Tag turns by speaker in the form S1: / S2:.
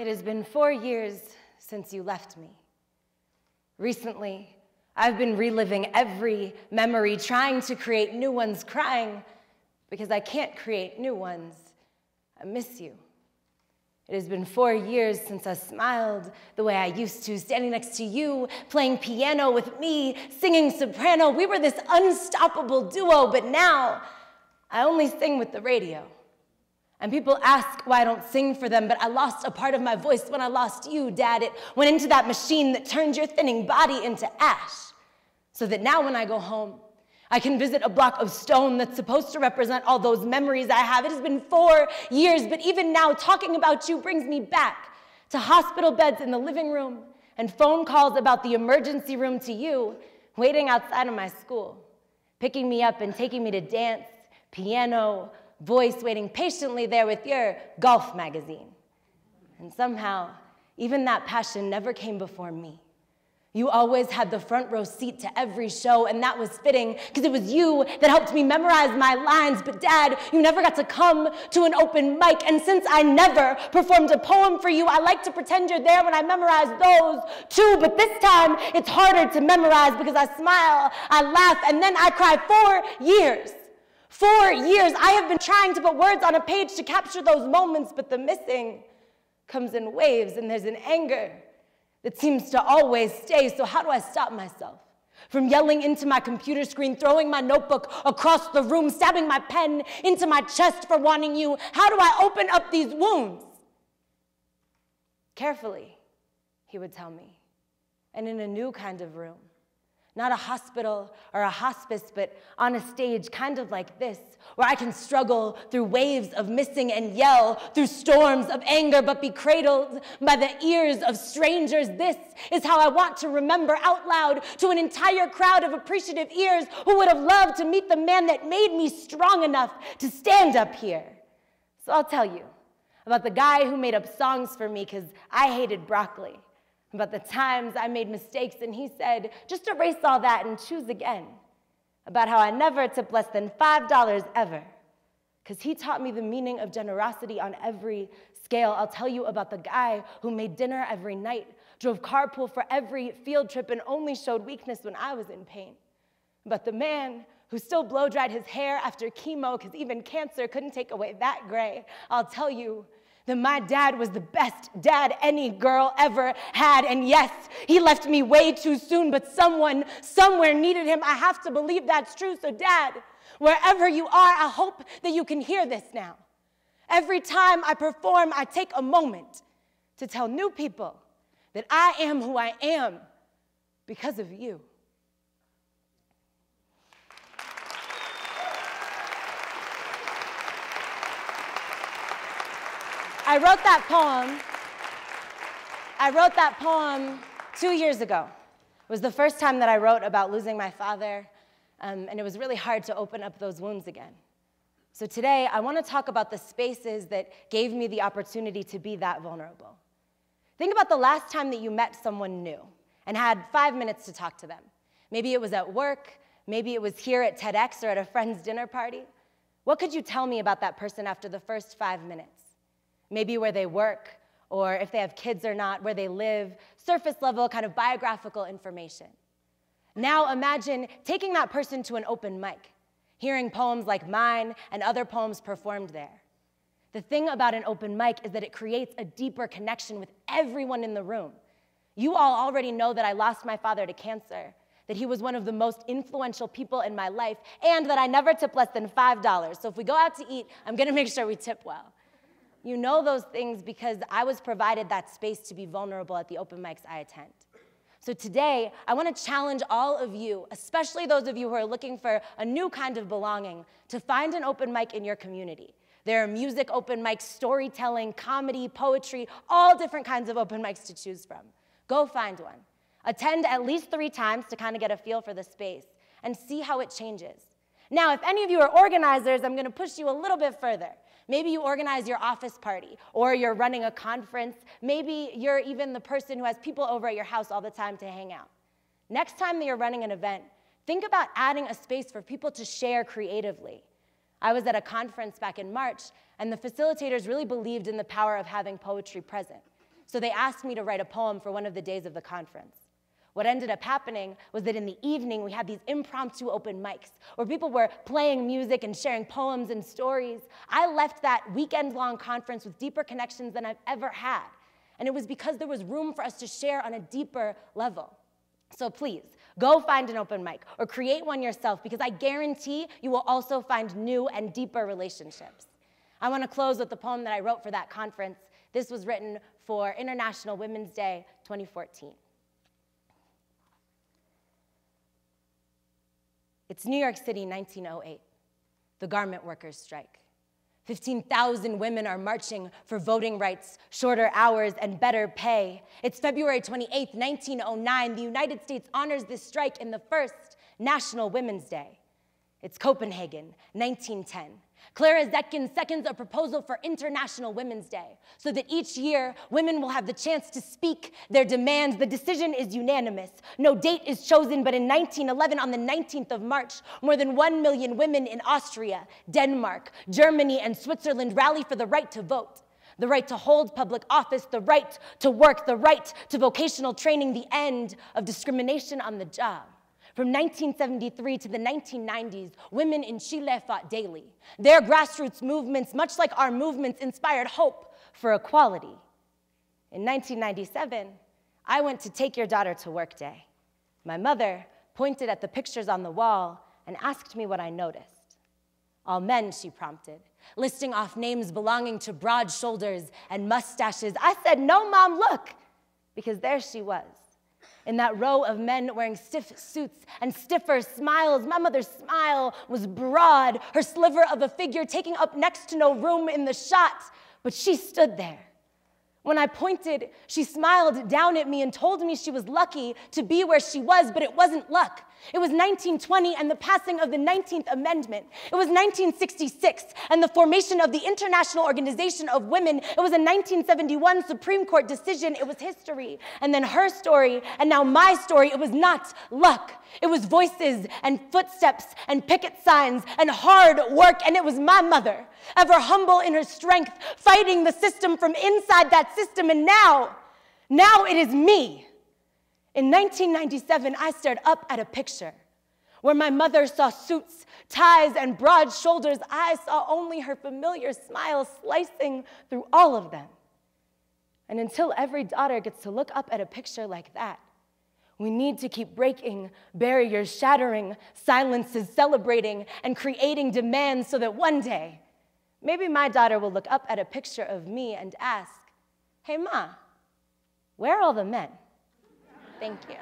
S1: It has been 4 years since you left me. Recently, I've been reliving every memory, trying to create new ones, crying because I can't create new ones. I miss you. It has been 4 years since I smiled the way I used to, standing next to you, playing piano with me, singing soprano. We were this unstoppable duo, but now I only sing with the radio. And people ask why I don't sing for them, but I lost a part of my voice when I lost you, Dad. It went into that machine that turned your thinning body into ash. So that now when I go home, I can visit a block of stone that's supposed to represent all those memories I have. It has been 4 years, but even now talking about you brings me back to hospital beds in the living room and phone calls about the emergency room to you, waiting outside of my school, picking me up and taking me to dance, piano, voice, waiting patiently there with your golf magazine. And somehow, even that passion never came before me. You always had the front row seat to every show, and that was fitting, because it was you that helped me memorize my lines. But Dad, you never got to come to an open mic, and since I never performed a poem for you, I like to pretend you're there when I memorize those too. But this time, it's harder to memorize because I smile, I laugh, and then I cry. 4 years. 4 years. I have been trying to put words on a page to capture those moments, but the missing comes in waves, and there's an anger that seems to always stay. So how do I stop myself from yelling into my computer screen, throwing my notebook across the room, stabbing my pen into my chest for wanting you? How do I open up these wounds? Carefully, he would tell me, and in a new kind of room. Not a hospital or a hospice, but on a stage kind of like this, where I can struggle through waves of missing and yell through storms of anger, but be cradled by the ears of strangers. This is how I want to remember out loud to an entire crowd of appreciative ears who would have loved to meet the man that made me strong enough to stand up here. So I'll tell you about the guy who made up songs for me because I hated broccoli. About the times I made mistakes and he said, just erase all that and choose again. About how I never tipped less than $5 ever, because he taught me the meaning of generosity on every scale. I'll tell you about the guy who made dinner every night, drove carpool for every field trip, and only showed weakness when I was in pain. But the man who still blow-dried his hair after chemo, because even cancer couldn't take away that gray. I'll tell you that my dad was the best dad any girl ever had. And yes, he left me way too soon, but someone somewhere needed him. I have to believe that's true. So Dad, wherever you are, I hope that you can hear this now. Every time I perform, I take a moment to tell new people that I am who I am because of you. I wrote that poem 2 years ago. It was the first time that I wrote about losing my father, and it was really hard to open up those wounds again. So today, I want to talk about the spaces that gave me the opportunity to be that vulnerable. Think about the last time that you met someone new and had 5 minutes to talk to them. Maybe it was at work, maybe it was here at TEDx or at a friend's dinner party. What could you tell me about that person after the first 5 minutes? Maybe where they work, or if they have kids or not, where they live, surface level kind of biographical information. Now imagine taking that person to an open mic, hearing poems like mine and other poems performed there. The thing about an open mic is that it creates a deeper connection with everyone in the room. You all already know that I lost my father to cancer, that he was one of the most influential people in my life, and that I never tip less than $5. So if we go out to eat, I'm gonna make sure we tip well. You know those things because I was provided that space to be vulnerable at the open mics I attend. So today, I want to challenge all of you, especially those of you who are looking for a new kind of belonging, to find an open mic in your community. There are music open mics, storytelling, comedy, poetry, all different kinds of open mics to choose from. Go find one. Attend at least 3 times to kind of get a feel for the space and see how it changes. Now, if any of you are organizers, I'm going to push you a little bit further. Maybe you organize your office party, or you're running a conference. Maybe you're even the person who has people over at your house all the time to hang out. Next time that you're running an event, think about adding a space for people to share creatively. I was at a conference back in March, and the facilitators really believed in the power of having poetry present. So they asked me to write a poem for one of the days of the conference. What ended up happening was that in the evening, we had these impromptu open mics where people were playing music and sharing poems and stories. I left that weekend-long conference with deeper connections than I've ever had. And it was because there was room for us to share on a deeper level. So please, go find an open mic or create one yourself, because I guarantee you will also find new and deeper relationships. I want to close with the poem that I wrote for that conference. This was written for International Women's Day 2014. It's New York City, 1908, the garment workers strike. 15,000 women are marching for voting rights, shorter hours, and better pay. It's February 28th, 1909. The United States honors this strike in the first National Women's Day. It's Copenhagen, 1910. Clara Zetkin seconds a proposal for International Women's Day so that each year women will have the chance to speak their demands. The decision is unanimous. No date is chosen, but in 1911, on the 19th of March, more than 1 million women in Austria, Denmark, Germany, and Switzerland rally for the right to vote, the right to hold public office, the right to work, the right to vocational training, the end of discrimination on the job. From 1973 to the 1990s, women in Chile fought daily. Their grassroots movements, much like our movements, inspired hope for equality. In 1997, I went to Take Your Daughter to Work Day. My mother pointed at the pictures on the wall and asked me what I noticed. All men, she prompted, listing off names belonging to broad shoulders and mustaches. I said, no, Mom, look, because there she was. In that row of men wearing stiff suits and stiffer smiles, my mother's smile was broad, her sliver of a figure taking up next to no room in the shot, but she stood there. When I pointed, she smiled down at me and told me she was lucky to be where she was, but it wasn't luck. It was 1920 and the passing of the 19th Amendment. It was 1966 and the formation of the International Organization of Women. It was a 1971 Supreme Court decision. It was history. And then her story, and now my story. It was not luck. It was voices and footsteps and picket signs and hard work. And it was my mother, ever humble in her strength, fighting the system from inside that system. And now it is me. In 1997, I stared up at a picture where my mother saw suits, ties, and broad shoulders. I saw only her familiar smile slicing through all of them. And until every daughter gets to look up at a picture like that, we need to keep breaking barriers, shattering silences, celebrating, and creating demands so that one day, maybe my daughter will look up at a picture of me and ask, hey, Ma, where are all the men? Thank you.